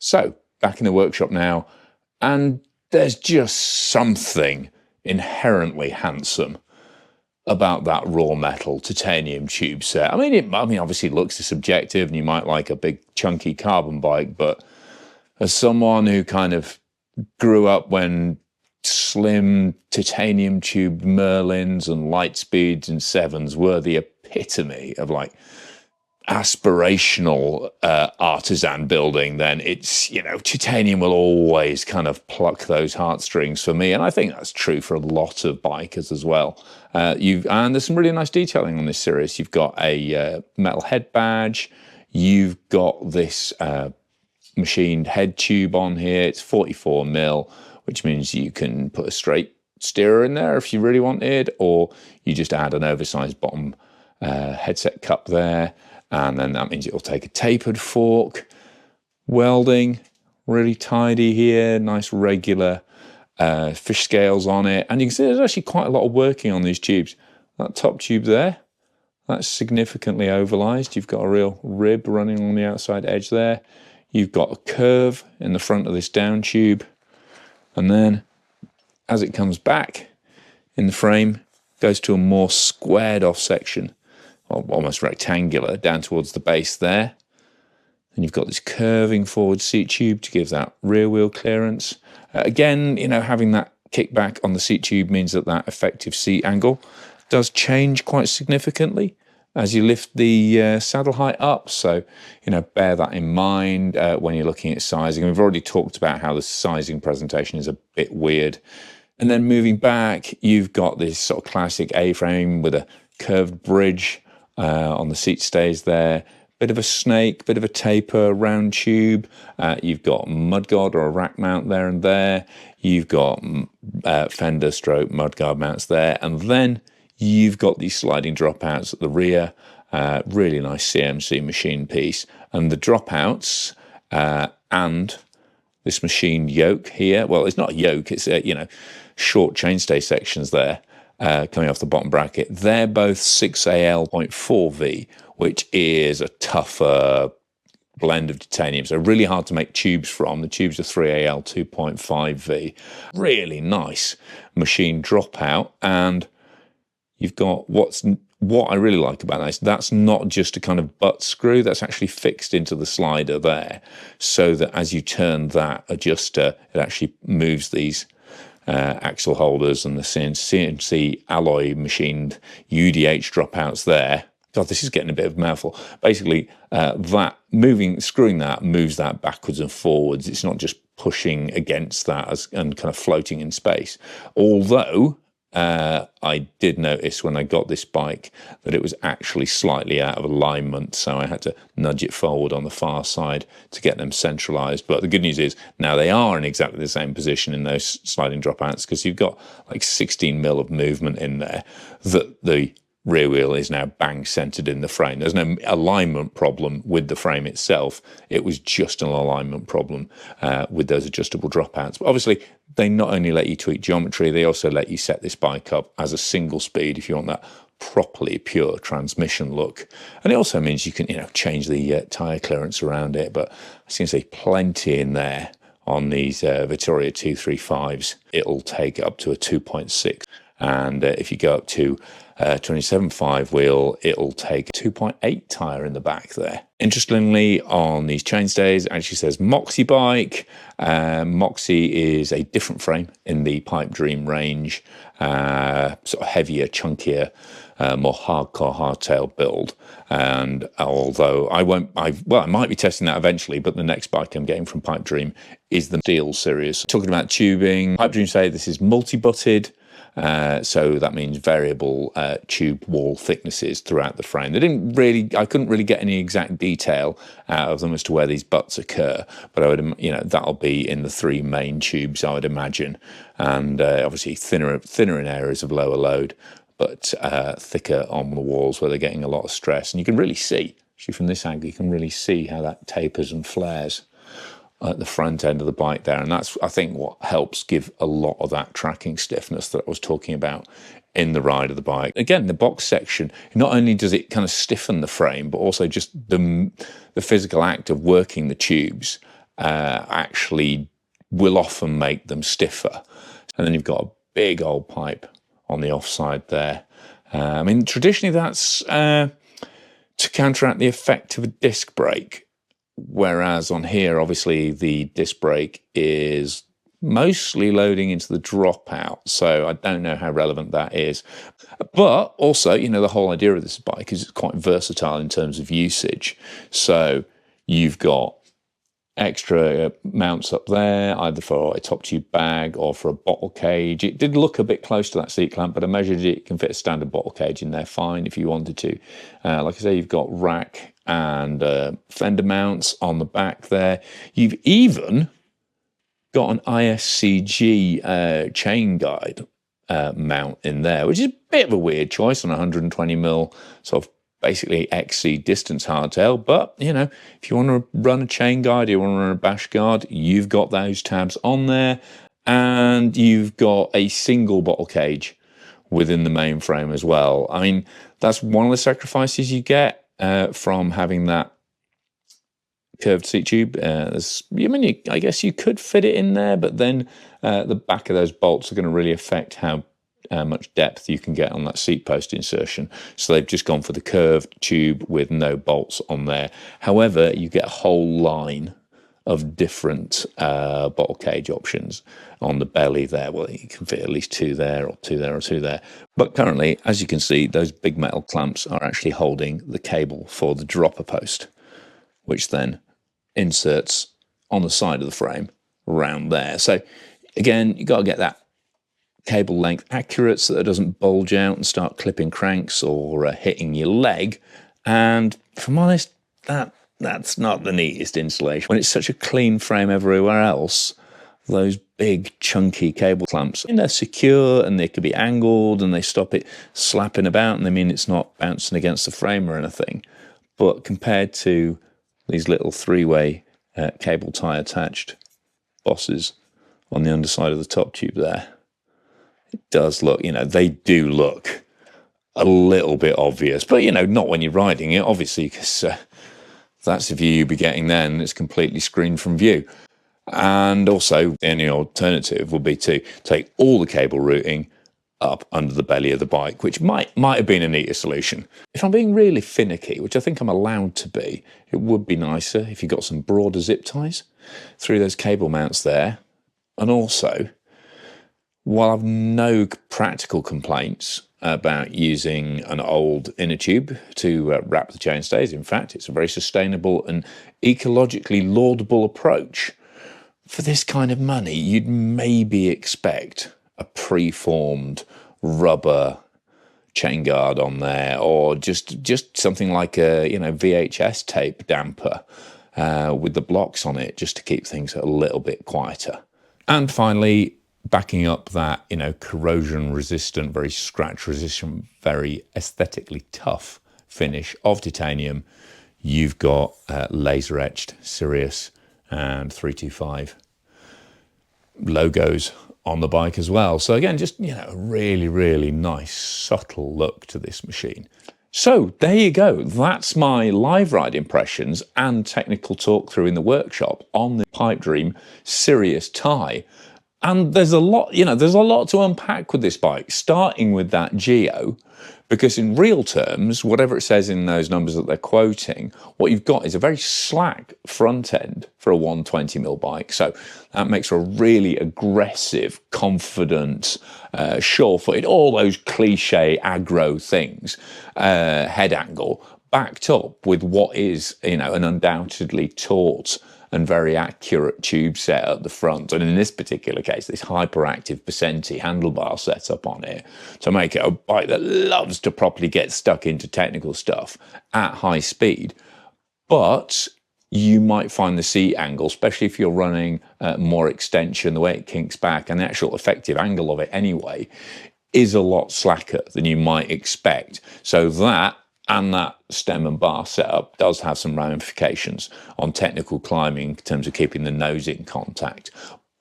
So, back in the workshop now, and there's just something inherently handsome about that raw metal titanium tube set. I mean, obviously it looks subjective, and you might like a big chunky carbon bike, but as someone who kind of grew up when slim titanium tube Merlins and Lightspeeds and Sevens were the epitome of like aspirational artisan building, then it's, titanium will always kind of pluck those heartstrings for me, and I think that's true for a lot of bikers as well. And there's some really nice detailing on this Sirius. You've got a metal head badge, you've got this machined head tube on here. It's 44mm, which means you can put a straight steerer in there if you really wanted, or you just add an oversized bottom headset cup there. And then that means it'll take a tapered fork. Welding, really tidy here, nice regular fish scales on it. And you can see there's actually quite a lot of working on these tubes. That top tube there, that's significantly ovalized. You've got a real rib running on the outside edge there. You've got a curve in the front of this down tube. And then as it comes back in the frame, goes to a more squared off section, almost rectangular, down towards the base there. And you've got this curving forward seat tube to give that rear wheel clearance. Again, having that kickback on the seat tube means that effective seat angle does change quite significantly as you lift the saddle height up. So, bear that in mind when you're looking at sizing. And we've already talked about how the sizing presentation is a bit weird. And then moving back, you've got this sort of classic A-frame with a curved bridge on the seat stays there, bit of a snake, bit of a taper, round tube. You've got mudguard or a rack mount there and there. You've got fender stroke mudguard mounts there, and then you've got these sliding dropouts at the rear. Really nice CMC machine piece, and the dropouts and this machined yoke here. Well, it's not a yoke; it's short chainstay sections there. Coming off the bottom bracket, they're both 6AL.4V, which is a tougher blend of titanium, so really hard to make tubes from. The tubes are 3AL2.5V. Really nice machine dropout, and you've got what I really like about that is that's not just a kind of butt screw, that's actually fixed into the slider there, so that as you turn that adjuster, it actually moves these axle holders and the CNC alloy machined UDH dropouts there. God, this is getting a bit of a mouthful. Basically, screwing that moves that backwards and forwards. It's not just pushing against that and kind of floating in space. Although I did notice when I got this bike that it was actually slightly out of alignment, so I had to nudge it forward on the far side to get them centralized. But the good news is now they are in exactly the same position in those sliding dropouts, because you've got like 16mm of movement in there that the rear wheel is now bang centered in the frame. There's no alignment problem with the frame itself. It was just an alignment problem with those adjustable dropouts. But obviously, they not only let you tweak geometry, they also let you set this bike up as a single speed if you want that properly pure transmission look. And it also means you can, change the tyre clearance around it. But I seem to say plenty in there on these Vittoria 235s. It'll take up to a 2.6. And if you go up to 27.5 wheel, it'll take 2.8 tyre in the back there. Interestingly, on these chainstays, it actually says Moxie bike. Moxie is a different frame in the Pipedream range, sort of heavier, chunkier, more hardcore hardtail build. And although I might be testing that eventually, but the next bike I'm getting from Pipedream is the Steel Series. Talking about tubing, Pipedream say this is multi-butted. So that means variable tube wall thicknesses throughout the frame. I couldn't really get any exact detail out of them as to where these butts occur, but I would, that'll be in the three main tubes, I would imagine, and obviously thinner in areas of lower load, but thicker on the walls where they're getting a lot of stress. And you can really see, actually from this angle, you can really see how that tapers and flares at the front end of the bike there, and that's, I think, what helps give a lot of that tracking stiffness that I was talking about in the ride of the bike. Again, the box section, not only does it kind of stiffen the frame, but also just the physical act of working the tubes actually will often make them stiffer. And then you've got a big old pipe on the offside there. I mean, traditionally that's to counteract the effect of a disc brake, whereas on here, obviously, the disc brake is mostly loading into the dropout, so I don't know how relevant that is. But also, you know, the whole idea of this bike is it's quite versatile in terms of usage. So you've got extra mounts up there, either for a top tube bag or for a bottle cage. It did look a bit close to that seat clamp, but I measured it. You can fit a standard bottle cage in there fine if you wanted to. Like I say, you've got rack and fender mounts on the back there. You've even got an ISCG chain guide mount in there, which is a bit of a weird choice on a 120mm sort of basically XC distance hardtail. But, you know, if you want to run a chain guide, you want to run a bash guard, you've got those tabs on there. And you've got a single bottle cage within the main frame as well. I mean, that's one of the sacrifices you get from having that curved seat tube. I guess you could fit it in there, but then the back of those bolts are going to really affect how much depth you can get on that seat post insertion. So they've just gone for the curved tube with no bolts on there. However, you get a whole line of different bottle cage options on the belly there. Well, you can fit at least two there, or two there, or two there. But currently, as you can see, those big metal clamps are actually holding the cable for the dropper post, which then inserts on the side of the frame around there. So again, you've got to get that cable length accurate so that it doesn't bulge out and start clipping cranks or hitting your leg. And if I'm honest, that's not the neatest installation. When it's such a clean frame everywhere else, those big chunky cable clamps, and they're secure and they can be angled and they stop it slapping about and they mean it's not bouncing against the frame or anything. But compared to these little three-way cable tie attached bosses on the underside of the top tube there, it does look, you know, they do look a little bit obvious, but, you know, not when you're riding it, obviously, because that's the view you'll be getting then. It's completely screened from view. And also, any alternative would be to take all the cable routing up under the belly of the bike, which might have been a neater solution. If I'm being really finicky, which I think I'm allowed to be, it would be nicer if you got some broader zip ties through those cable mounts there. And also, while I've no practical complaints about using an old inner tube to wrap the chainstays, in fact, it's a very sustainable and ecologically laudable approach. For this kind of money, you'd maybe expect a preformed rubber chain guard on there, or just something like a VHS tape damper with the blocks on it, just to keep things a little bit quieter. And finally, backing up that corrosion resistant, very scratch resistant, very aesthetically tough finish of titanium, you've got laser etched Sirius and 325 logos on the bike as well. So again, just a really, really nice subtle look to this machine. So there you go. That's my live ride impressions and technical talk through in the workshop on the Pipedream Sirius Ti. And there's a lot, there's a lot to unpack with this bike, starting with that geo, because in real terms, whatever it says in those numbers that they're quoting, what you've got is a very slack front end for a 120mm bike. So that makes for a really aggressive, confident, sure-footed, all those cliche aggro things, head angle, backed up with what is, an undoubtedly taut and very accurate tube set at the front. And in this particular case, this hyperactive Percenti handlebar setup on it to make it a bike that loves to properly get stuck into technical stuff at high speed. But you might find the seat angle, especially if you're running more extension, the way it kinks back, and the actual effective angle of it anyway, is a lot slacker than you might expect. So that and that stem and bar setup does have some ramifications on technical climbing in terms of keeping the nose in contact.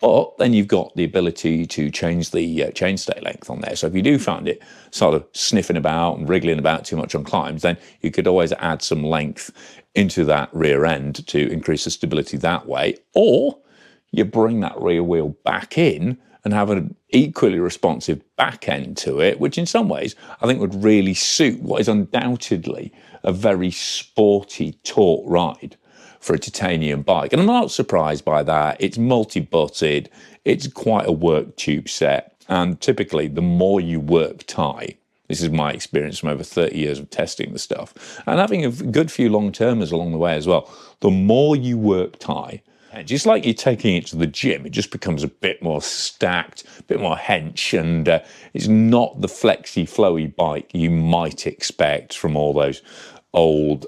But then you've got the ability to change the chainstay length on there. So if you do find it sort of sniffing about and wriggling about too much on climbs, then you could always add some length into that rear end to increase the stability that way. Or you bring that rear wheel back in and have an equally responsive back end to it, which in some ways I think would really suit what is undoubtedly a very sporty, taut ride for a titanium bike. And I'm not surprised by that. It's multi-butted, it's quite a work tube set, and typically the more you work Ti, this is my experience from over 30 years of testing the stuff, and having a good few long-termers along the way as well, the more you work Ti, and just like you're taking it to the gym, it just becomes a bit more stacked, a bit more hench, and it's not the flexy, flowy bike you might expect from all those old,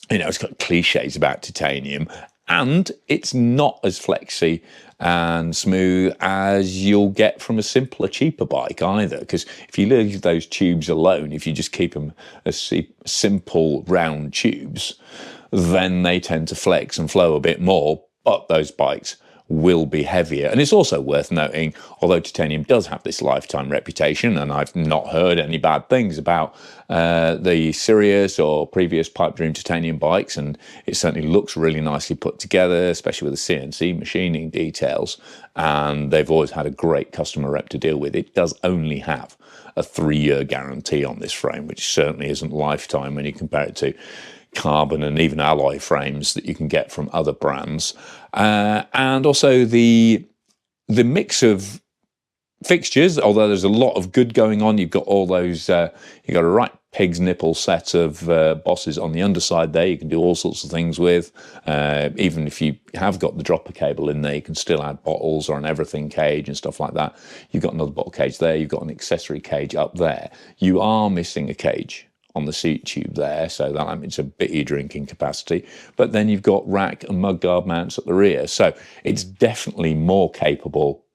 it's got cliches about titanium, and it's not as flexy and smooth as you'll get from a simpler, cheaper bike either. Because if you leave those tubes alone, if you just keep them as simple, round tubes, then they tend to flex and flow a bit more, but those bikes will be heavier. And it's also worth noting, although titanium does have this lifetime reputation, and I've not heard any bad things about the Sirius or previous Pipedream titanium bikes, and it certainly looks really nicely put together, especially with the CNC machining details, and they've always had a great customer rep to deal with. It does only have a 3-year guarantee on this frame, which certainly isn't lifetime when you compare it to carbon and even alloy frames that you can get from other brands, and also the mix of fixtures. Although there's a lot of good going on, you've got all those you've got a right pig's nipple set of bosses on the underside there you can do all sorts of things with. Even if you have got the dropper cable in there, you can still add bottles or an everything cage and stuff like that. You've got another bottle cage there, you've got an accessory cage up there. You are missing a cage on the seat tube there, so that means a bit of drinking capacity. But then you've got rack and mudguard mounts at the rear, so it's definitely more capable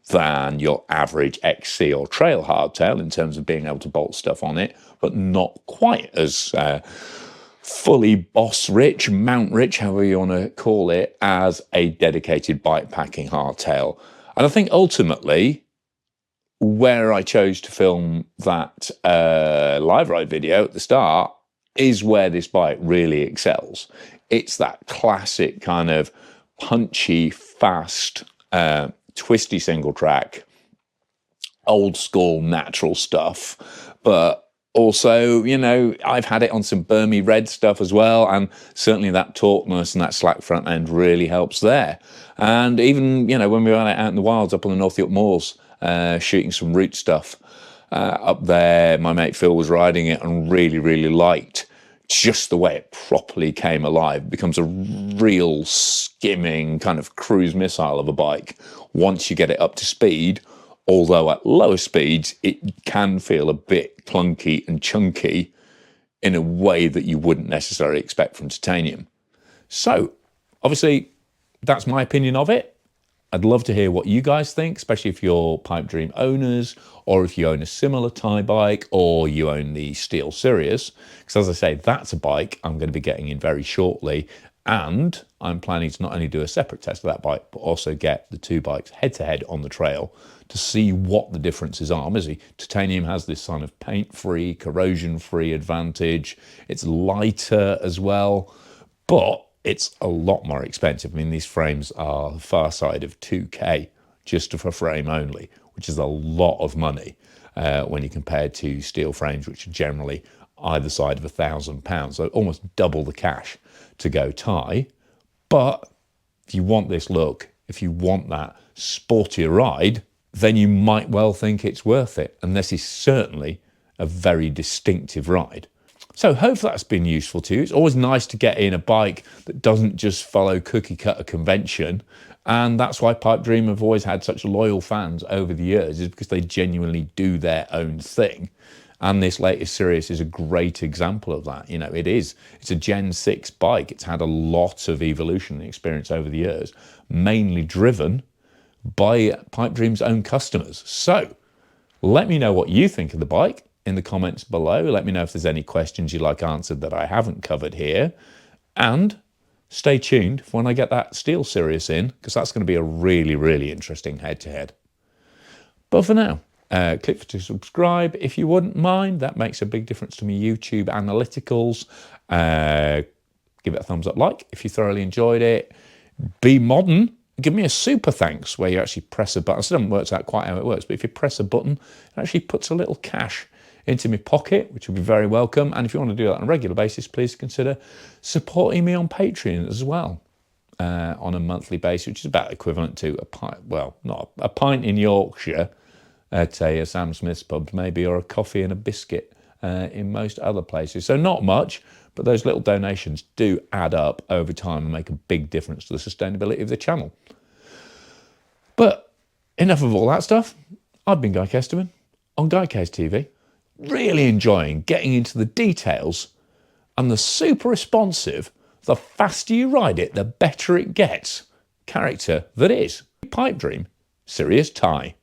than your average XC or trail hardtail in terms of being able to bolt stuff on it, but not quite as fully boss rich, mount rich, however you want to call it, as a dedicated bike packing hardtail. And I think ultimately, where I chose to film that live ride video at the start is where this bike really excels. It's that classic kind of punchy, fast, twisty single track, old school natural stuff, but also, I've had it on some Burmese red stuff as well, and certainly that tautness and that slack front end really helps there. And even, when we were out in the wilds up on the North York Moors, shooting some route stuff up there, my mate Phil was riding it and really, really liked just the way it properly came alive. It becomes a real skimming kind of cruise missile of a bike once you get it up to speed, although at lower speeds it can feel a bit clunky and chunky in a way that you wouldn't necessarily expect from titanium. So obviously that's my opinion of it. I'd love to hear what you guys think, especially if you're Pipedream owners, or if you own a similar Ti bike, or you own the Steel Sirius. Because as I say, that's a bike I'm going to be getting in very shortly, and I'm planning to not only do a separate test of that bike, but also get the two bikes head-to-head on the trail to see what the differences are. Obviously, titanium has this kind of paint-free, corrosion-free advantage. It's lighter as well, but it's a lot more expensive. I mean, these frames are the far side of 2K just for frame only, which is a lot of money when you compare to steel frames, which are generally either side of £1,000, so almost double the cash to go Ti. But if you want this look, if you want that sportier ride, then you might well think it's worth it. And this is certainly a very distinctive ride. So hopefully that's been useful to you. It's always nice to get in a bike that doesn't just follow cookie cutter convention. And that's why Pipedream have always had such loyal fans over the years, is because they genuinely do their own thing. And this latest Sirius is a great example of that. It's a Gen 6 bike. It's had a lot of evolution and experience over the years, mainly driven by Pipedream's own customers. So let me know what you think of the bike in the comments below. Let me know if there's any questions you'd like answered that I haven't covered here. And stay tuned for when I get that Steel Sirius in, because that's going to be a really, really interesting head-to-head. But for now, click to subscribe if you wouldn't mind. That makes a big difference to my YouTube analyticals. Give it a thumbs up like if you thoroughly enjoyed it. Be modern. Give me a super thanks where you actually press a button. I still haven't worked out quite how it works, but if you press a button, it actually puts a little cash into my pocket, which would be very welcome. And if you want to do that on a regular basis, please consider supporting me on Patreon as well on a monthly basis, which is about equivalent to a pint, well, not a pint in Yorkshire at a Sam Smith's pub maybe, or a coffee and a biscuit in most other places. So not much, but those little donations do add up over time and make a big difference to the sustainability of the channel. But enough of all that stuff. I've been Guy Kesterman on Guy Case TV. Really enjoying getting into the details, and the super responsive, the faster you ride it, the better it gets, character that is Pipedream Sirius Ti.